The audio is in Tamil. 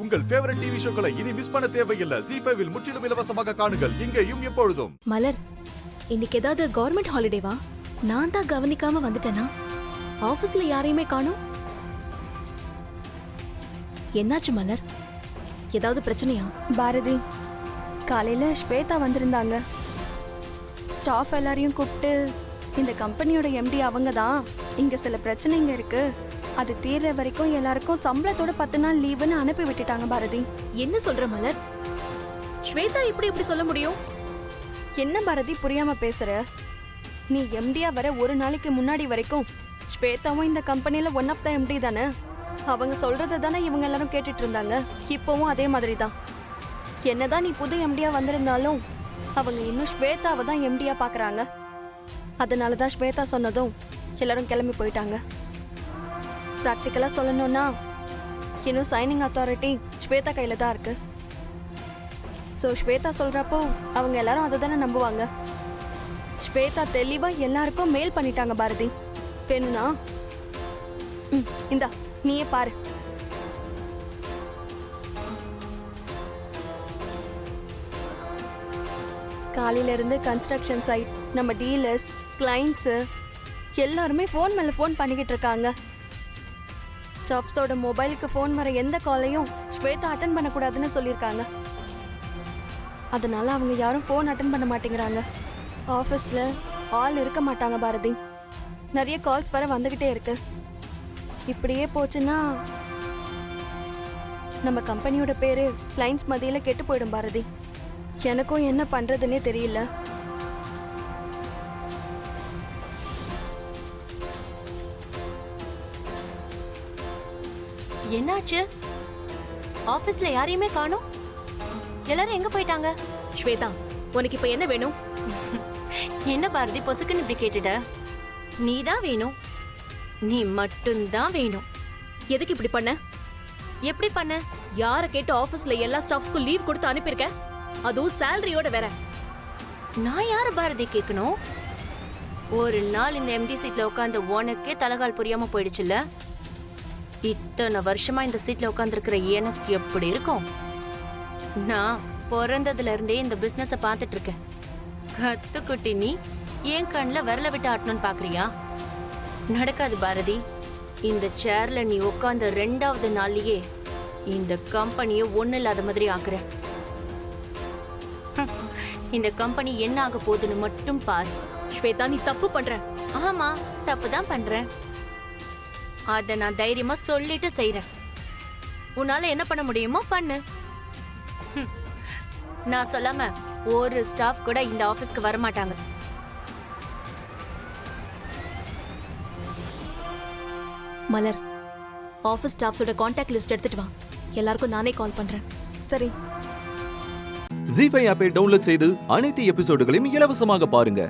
உங்கள் ஃபேவரட் டிவி ஷோக்களை இனி மிஸ் பண்ண தேவையில்லை. ZEE5 இல் முற்றிலும் இலவசமாக காணுங்கள், இங்கேயும் எப்பொழுதும். மலர், இன்னைக்கு ஏதாவது கவர்மெண்ட் ஹாலிடேவா? நான் தான் கவனிக்காம வந்துட்டேனா? ஆபீஸ்ல யாரையுமே காணோம். என்னாச்சு மலர்? ஏதாவது பிரச்சனையா? பாரதி, காலையில ஸ்வேதா வந்திருந்தாங்க. ஸ்டாஃப் எல்லாரையும் கூப்பிட்டு இந்த கம்பெனியோட எம்டி அவங்க தான், இங்க சில பிரச்சனைங்க இருக்கு, அது தீர்ற வரைக்கும் எல்லாருக்கும் சம்பளத்தோட 10 நாள் லீவுன்னு அனுப்பி விட்டுட்டாங்க. பாரதி, என்ன சொல்ற மலர்? ஸ்வேதா இப்படி சொல்ல முடியும்? என்ன பாரதி புரியாம பேசுற? நீ எம்டியா வர ஒரு நாளைக்கு முன்னாடி வரைக்கும் ஸ்வேதாவும் இந்த கம்பெனில ஒன் ஆஃப் த எம்டி தானே. அவங்க சொல்றதை தானே இவங்க எல்லாரும் கேட்டுட்டு இருந்தாங்க. இப்பவும் அதே மாதிரி தான். என்னதான் நீ புது எம்டியா வந்திருந்தாலும் அவங்க இன்னும் ஸ்வேதாவை தான் எம்டியா பாக்குறாங்க. அதனாலதான் ஸ்வேதா சொன்னதும் எல்லாரும் கிளம்பி போயிட்டாங்க. பிராக்டிக்கலா சொல்லணும்னா இன்னும் சைனிங் அத்தாரிட்டி ஸ்வேதா கையில தான் இருக்கு. சோ ஸ்வேதா சொல்றப்போ அவங்க எல்லாரும் அதை தானே நம்புவாங்க. ஸ்வேதா தெளிவா எல்லாருக்கும் மெயில் பண்ணிட்டாங்க. பாரதி, பெண்ணுனா இந்தா நீயே பாரு. காலையில இருந்து கன்ஸ்ட்ரக்ஷன் சைட், நம்ம டீலர்ஸ், கிளைண்ட்ஸ் எல்லாருமே ஃபோன் மேல ஃபோன் பண்ணிக்கிட்டு இருக்காங்க. ஸ்டாஃப்ஸோட மொபைலுக்கு ஃபோன் வர எந்த காலையும் ஸ்வேதா அட்டன் பண்ணக்கூடாதுன்னு சொல்லியிருக்காங்க. அதனால அவங்க யாரும் ஃபோன் அட்டன் பண்ண மாட்டேங்கிறாங்க. ஆஃபீஸ்ல ஆள் இருக்க மாட்டாங்க. பாரதி, நிறைய கால்ஸ் வர வந்துகிட்டே இருக்கு. இப்படியே போச்சுன்னா நம்ம கம்பெனியோட பேரு கிளைண்ட்ஸ் மத்தியில கெட்டு போயிடும். பாரதி, எனக்கும் என்ன பண்றதுன்னே தெரியல. என்னாச்சு? ஆபீஸ்ல யாரையுமே காணோம். எல்லாரும் எங்க போயிட்டாங்க? ஸ்வேதா, உனக்கு இப்ப என்ன வேணும்? என்ன பாரதி பொசுக்குன்னு இப்படி கேட்டுட்ட? நீதான் வேணும், நீ மட்டும்தான் வேணும். எதுக்கு இப்படி பண்ண? எப்படி பண்ண? யார கேட்டு ஆபீஸ்ல எல்லா ஸ்டாஃப்ஸ்க்கும் லீவ் கொடுத்து அனுப்பியிருக்க? அதுவும் சேலரியோட வேற. நான் யார பாரதி கேட்கணும்? ஒரு நாள் இந்த எம்டி சீட்ல உட்கார்ந்த உனக்கே தலகால் புரியாம போயிடுச்சுல்ல. இத்தனை வருஷமா இந்த சீட்ல உட்கார்ந்துருக்கிற எனக்கு எப்படி இருக்கும்? நான் பிறந்ததுல இருந்தே இந்த பிசினஸ பாத்துட்டு இருக்கேன். கத்துக்குட்டி நீ என் கண்ணுல விரல விட்டு ஆட்டணும்னு பாக்குறியா? நடக்காது பாரதி. இந்த சேர்ல நீ உட்கார்ந்த 2வது நாள்லயே இந்த கம்பெனிய ஒண்ணு இல்லாத மாதிரி ஆக்குறேன். இந்த கம்பெனி என்ன ஆக போகுதுன்னு மட்டும் பாரு. ஸ்வேதா, நீ தப்பு பண்ற. ஆமா, தப்புதான் பண்றேன். அத நான் தைரியமா சொல்லிட்டு செய்றேன். உன்னால என்ன பண்ண முடியுமோ பண்ணு. நான் சொல்லாம ஒரு ஸ்டாஃப் கூட இந்த ஆபீஸ்க்கு வர மாட்டாங்க. மலர், ஆபீஸ் ஸ்டாஃப்ஸோட கான்டாக்ட் லிஸ்ட் எடுத்துட்டு வா. எல்லாருக்கும் நானே கால் பண்றேன். சரி. ZEE5 ஆப்பை டவுன்லோட் செய்து அனைத்து எபிசோடுகளையும் இலவசமாக பாருங்க.